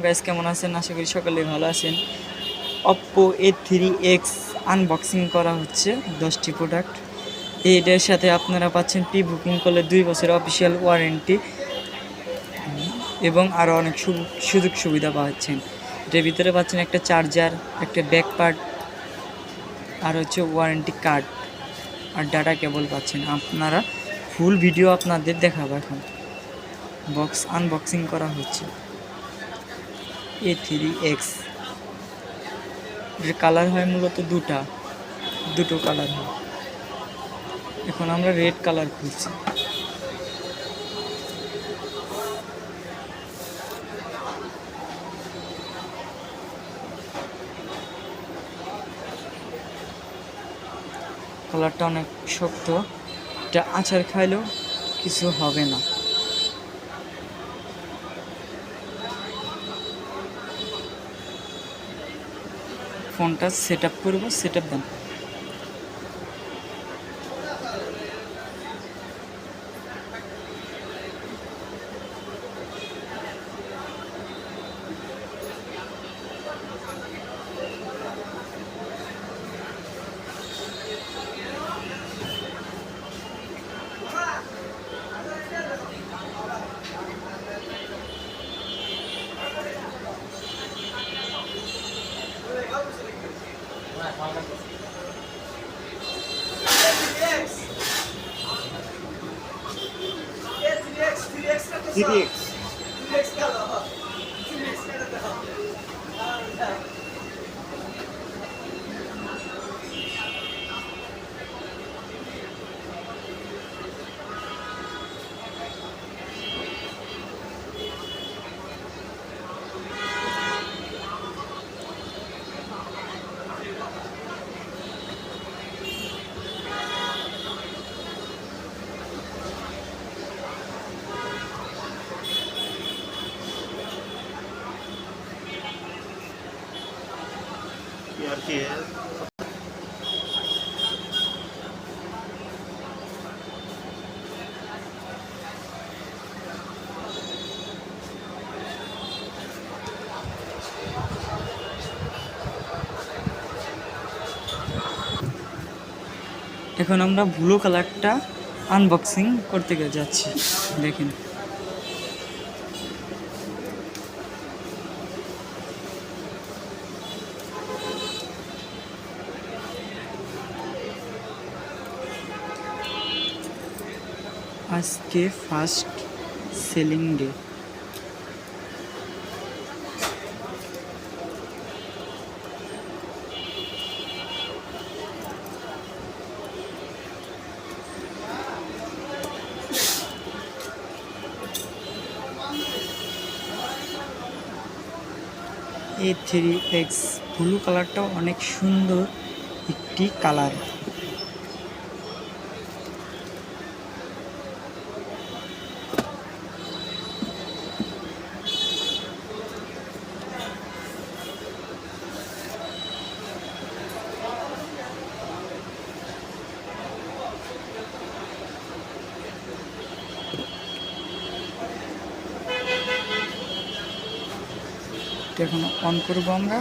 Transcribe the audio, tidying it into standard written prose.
Guys, কেমন আছেন? আশা করি সকলেই ভালো আছেন। Oppo A3X আনবক্সিং করা হচ্ছে 10টি প্রোডাক্ট। এটার সাথে আপনারা পাচ্ছেন প্রি বুকিং করলে 2 বছরের অফিসিয়াল ওয়ারেন্টি এবং আরও অনেক সুযোগ সুবিধা পাচ্ছেন। এটার ভিতরে পাচ্ছেন একটা চার্জার, একটা ব্যাক পার্ট, আর হচ্ছে ওয়ারেন্টি কার্ড আর ডাটা কেবল পাচ্ছেন। আপনারা ফুল ভিডিও আপনাদের দেখাবো। এখন বক্স আনবক্সিং করা হচ্ছে A3X। এর কালার হয় মূলত দুটো কালার হয়। এখন আমরা রেড কালার খুঁজছি। কালারটা অনেক শক্ত, এটা আচার খাইলেও কিছু হবে না। ফোনটা সেট আপ করবো, সেট আপ দেন। এখন আমরা ব্লু কালারটা আনবক্সিং করতে যাচ্ছি। দেখেন, আজকে first selling day. A3X blue কালারটাও অনেক সুন্দর একটি কালার। এখন অন করব আমরা।